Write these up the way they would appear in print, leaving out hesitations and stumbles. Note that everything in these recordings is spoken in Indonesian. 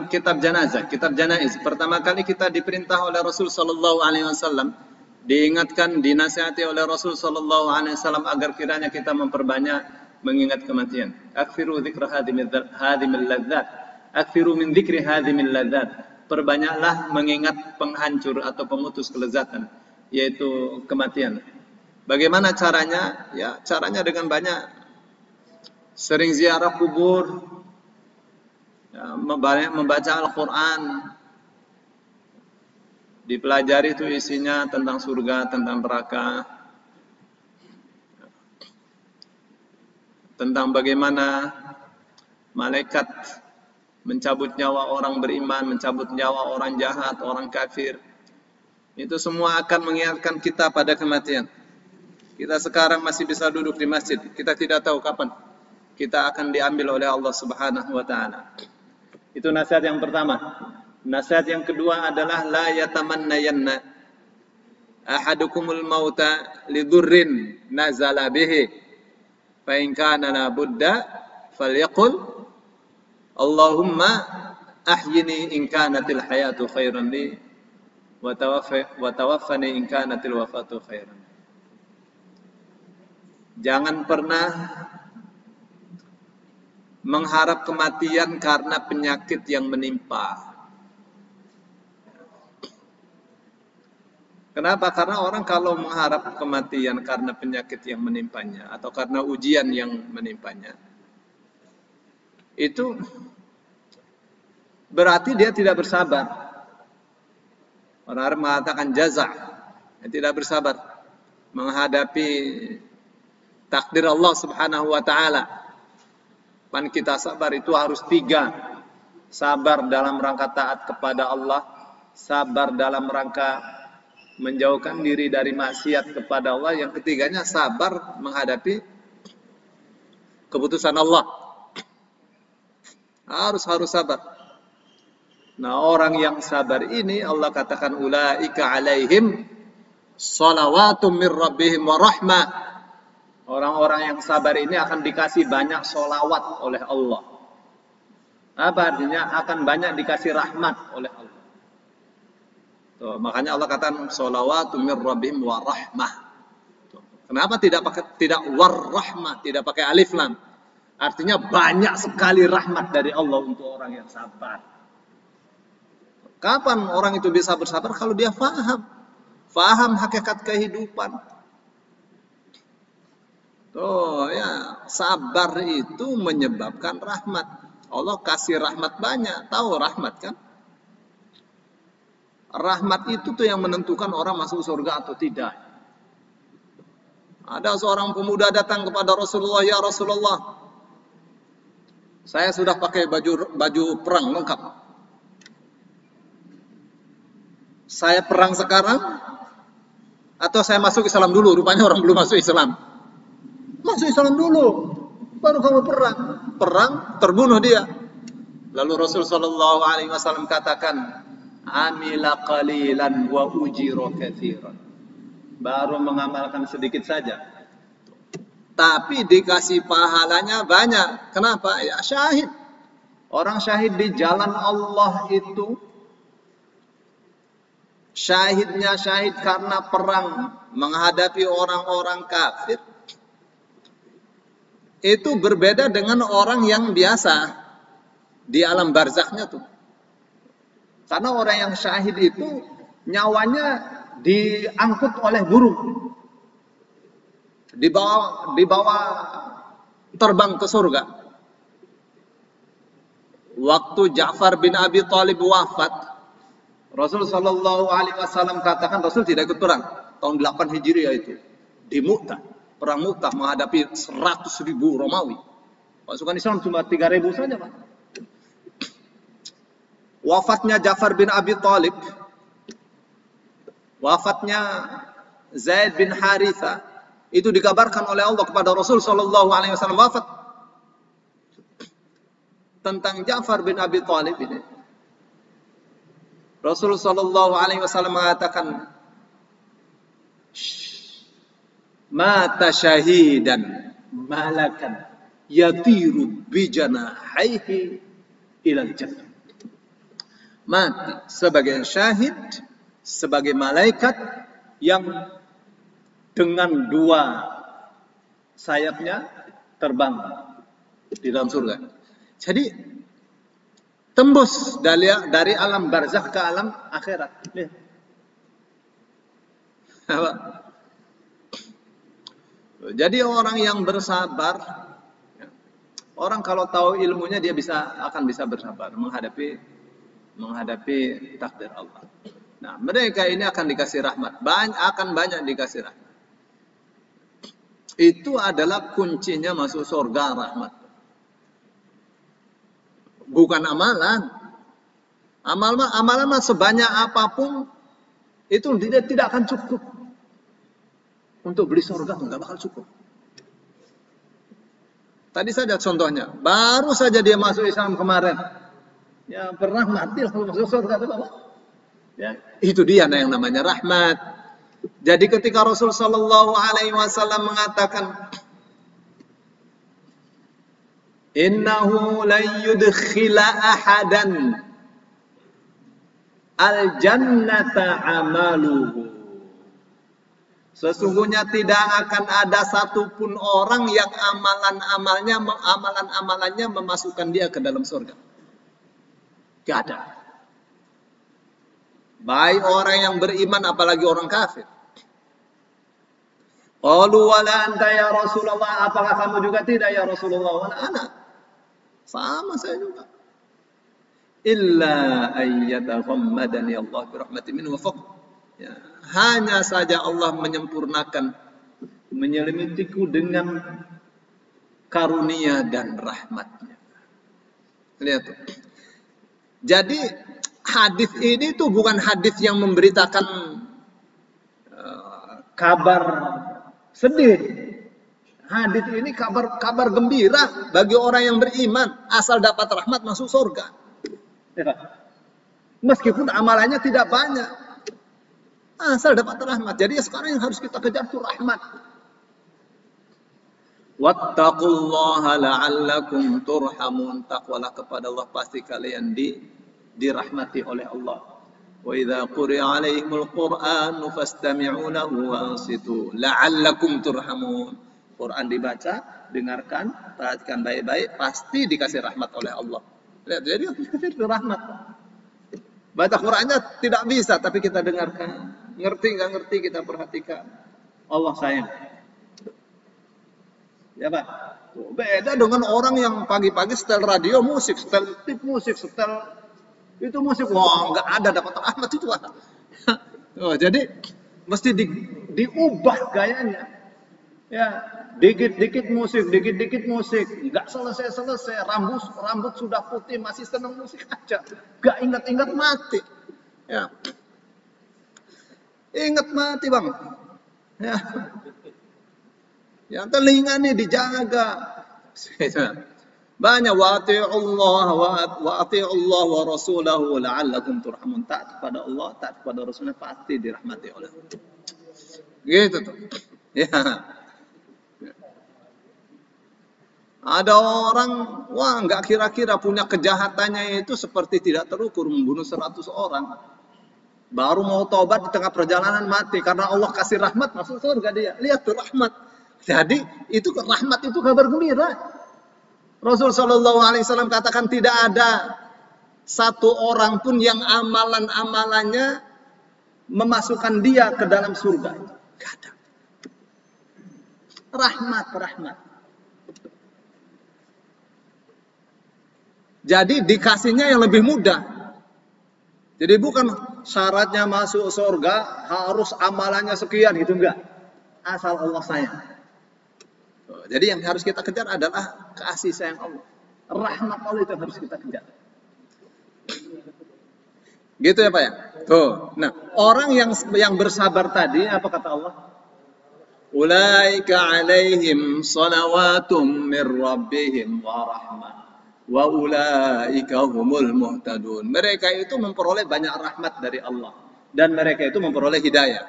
kitab jenazah, kitab janaiz. Pertama kali kita diperintah oleh Rasul sallallahu alaihi wasallam, diingatkan, dinasihati oleh Rasul sallallahu alaihi wasallam agar kiranya kita memperbanyak mengingat kematian. Akthiru dzikra hadimil ladzat. Akthiru min dzikri hadimil ladzat. Perbanyaklah mengingat penghancur atau pemutus kelezatan, yaitu kematian. Bagaimana caranya? Ya, caranya dengan banyak sering ziarah kubur, ya, membaca Al-Quran, dipelajari itu isinya tentang surga, tentang neraka, tentang bagaimana malaikat mencabut nyawa orang beriman, mencabut nyawa orang jahat, orang kafir. Itu semua akan mengingatkan kita pada kematian. Kita sekarang masih bisa duduk di masjid, kita tidak tahu kapan kita akan diambil oleh Allah Subhanahu wa taala. Itu nasihat yang pertama. Nasihat yang kedua adalah la yatamannayanna ahadukumul mauta lidurrin nazala bihi fa in kana la budda falyaqul Allahumma ahyini in kanatil hayatu khairan li wa tawaffani in kanatil wafatu khairan. Jangan pernah mengharap kematian karena penyakit yang menimpa. Kenapa? Karena orang kalau mengharap kematian karena penyakit yang menimpanya atau karena ujian yang menimpanya, itu berarti dia tidak bersabar. Orang Arab mengatakan jaza', tidak bersabar menghadapi takdir Allah Subhanahu wa taala. Pan kita sabar itu harus 3. Sabar dalam rangka taat kepada Allah, sabar dalam rangka menjauhkan diri dari maksiat kepada Allah, yang ketiganya sabar menghadapi keputusan Allah. Harus sabar. Nah, orang yang sabar ini Allah katakan ulaika alaihim shalawatum mir rabbihim wa rahmah. Orang-orang yang sabar ini akan dikasih banyak sholawat oleh Allah. Apa artinya? Akan banyak dikasih rahmat oleh Allah. Tuh, makanya Allah katakan sholawatu mir rabbihim wa rahmah. Tuh. Kenapa tidak war rahmah, tidak pakai alif lam? Artinya banyak sekali rahmat dari Allah untuk orang yang sabar. Kapan orang itu bisa bersabar? Kalau dia faham hakikat kehidupan. Tuh ya, sabar itu menyebabkan rahmat. Allah kasih rahmat banyak. Tahu rahmat kan? Rahmat itu tuh yang menentukan orang masuk surga atau tidak. Ada seorang pemuda datang kepada Rasulullah, ya Rasulullah, saya sudah pakai baju perang lengkap. Saya perang sekarang atau saya masuk Islam dulu? Rupanya orang belum masuk Islam. Masuk Islam dulu, baru kamu perang. Perang, terbunuh dia. Lalu Rasul sallallahu alaihi wasallam katakan, amila qalilan wa ujira katsiran. Baru mengamalkan sedikit saja, tapi dikasih pahalanya banyak. Kenapa? Ya syahid. Orang syahid di jalan Allah itu, syahidnya syahid karena perang menghadapi orang-orang kafir, itu berbeda dengan orang yang biasa di alam barzakhnya tuh. Karena orang yang syahid itu nyawanya diangkut oleh burung, dibawa terbang ke surga. Waktu Ja'far bin Abi Thalib wafat, Rasul sallallahu alaihi wasallam katakan, Rasul tidak ikut perang tahun 8 Hijriah itu di Mu'tah. Perang Mu'tah menghadapi 100.000 Romawi. Pasukan Islam cuma 3.000 saja, Pak. Wafatnya Ja'far bin Abi Thalib, wafatnya Zaid bin Haritha, itu dikabarkan oleh Allah kepada Rasul sallallahu alaihi wasallam wafat. Tentang Ja'far bin Abi Thalib ini, Rasul sallallahu alaihi wasallam mengatakan, mata syahidan malakan yatiru bijana haihi ilal jannah. mati sebagai syahid, sebagai malaikat yang dengan dua sayapnya terbang di dalam surga. Jadi tembus dari alam barzakh ke alam akhirat. Apa? Jadi orang yang bersabar, orang kalau tahu ilmunya dia akan bisa bersabar menghadapi takdir Allah. Nah, mereka ini akan dikasih rahmat, akan banyak dikasih rahmat. Itu adalah kuncinya masuk surga, rahmat. Bukan amalan. Amalan sebanyak apapun itu tidak akan cukup. Untuk beli surga nggak bakal cukup. Tadi saja contohnya, baru saja dia masuk Islam kemarin, ya pernah mati langsung masuk surga itu apa? Ya, itu dia yang namanya rahmat. Jadi ketika Rasul Shallallahu Alaihi Wasallam mengatakan, Innahu la yudkhila ahadan al jannata amaluhu. Sesungguhnya tidak akan ada satupun orang yang amalan-amalannya memasukkan dia ke dalam surga. Tidak ada. Baik orang yang beriman apalagi orang kafir. Qalu wala anta ya Rasulullah, apakah kamu juga tidak ya Rasulullah? Wala ana. Sama saya juga. Illa ayyataghammadani Allah bi rahmatin minhu wa fadl. Ya, hanya saja Allah menyelimitiku dengan karunia dan rahmatnya. Lihat tuh. Jadi hadis ini tuh bukan hadis yang memberitakan kabar sedih. Hadis ini kabar gembira bagi orang yang beriman, asal dapat rahmat masuk surga. Ya. Meskipun amalannya tidak banyak, asal dapat rahmat. Jadi sekarang yang harus kita kejar itu rahmat. Wattaqullaha la'allakum turhamun. Takwalah kepada Allah, pasti kalian dirahmati oleh Allah. Wa idza quri'a 'alaihimul Qur'an fastami'u lahu wa ansitu la'allakum turhamun. Quran dibaca, dengarkan, perhatikan baik-baik, pasti dikasih rahmat oleh Allah. Lihat, jadi itu rahmat. Baca Qurannya tidak bisa, tapi kita dengarkan. Ngerti nggak ngerti kita perhatikan. Allah sayang. Ya Pak. Beda dengan orang yang pagi-pagi setel radio musik, setel tip musik, setel itu musik. Wah, nggak ada dapat rahmat itu. Oh, jadi mesti diubah gayanya. Ya, dikit-dikit musik, nggak selesai. Rambut sudah putih masih seneng musik aja. Nggak ingat-ingat mati. Ya. Ingat mati bang. Ya. Yang telinga nih dijaga. Banyak wa ati'ullah wa rasulahu la'allakum turhamun. Taat kepada Allah, taat kepada Rasulnya, pasti dirahmati oleh Allah. Gitu tuh. Ya. Ada orang, wah nggak kira-kira punya kejahatannya itu seperti tidak terukur, membunuh 100 orang. Baru mau taubat di tengah perjalanan mati karena Allah kasih rahmat masuk surga dia. Lihat tuh rahmat. Jadi itu rahmat itu kabar gembira. Rasul Shallallahu Alaihi Wasallam katakan tidak ada satu orang pun yang amalan-amalannya memasukkan dia ke dalam surga. Tidak ada. Rahmat. Jadi dikasihnya yang lebih mudah. Jadi bukan syaratnya masuk surga harus amalannya sekian, gitu enggak. Asal Allah sayang. Jadi yang harus kita kejar adalah kasih sayang Allah. Rahmat Allah itu yang harus kita kejar. Gitu ya Pak ya? Tuh. Nah, orang yang bersabar tadi apa kata Allah? Ulaika alaihim salawatum mir rabbihim wa rahmah. Wa ulaika humul muhtadun. Mereka itu memperoleh banyak rahmat dari Allah dan mereka itu memperoleh hidayah.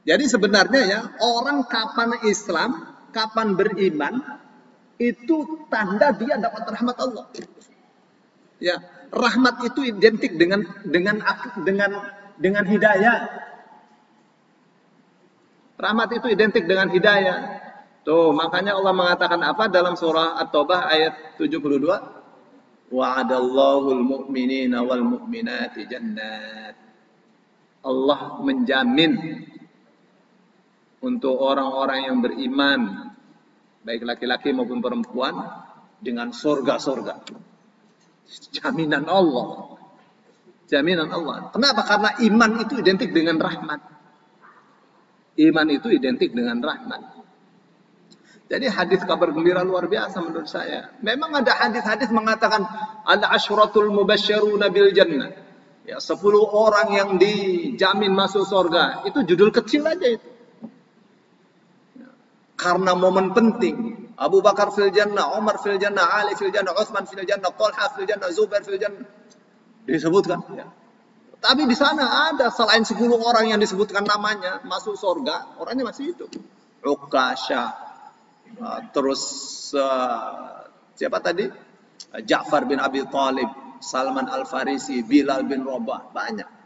Jadi sebenarnya ya, orang kapan Islam, kapan beriman, itu tanda dia dapat rahmat Allah. Ya, Rahmat itu identik dengan hidayah. Rahmat itu identik dengan hidayah. Tuh, makanya Allah mengatakan apa dalam surah At-Taubah ayat 72? Wa'adallahu al-mu'minina wal mu'minati jannat. Allah menjamin untuk orang-orang yang beriman, baik laki-laki maupun perempuan, dengan surga-surga. Jaminan Allah. Jaminan Allah. Kenapa? Karena iman itu identik dengan rahmat. Iman itu identik dengan rahmat. Jadi hadis kabar gembira luar biasa menurut saya. Memang ada hadis-hadis mengatakan ada asyratul mubasysyiruna bil jannah. Ya, 10 orang yang dijamin masuk surga. Itu judul kecil aja itu. Karena momen penting. Abu Bakar fil jannah, Umar fil jannah, Ali fil jannah, Utsman fil jannah, Thalhah fil jannah, Zubair fil jannah. Disebutkan. Ya. Tapi di sana ada selain 10 orang yang disebutkan namanya masuk surga, orangnya masih hidup. Uqasyah, terus siapa tadi? Ja'far bin Abi Thalib, Salman Al-Farisi, Bilal bin Rabah, banyak.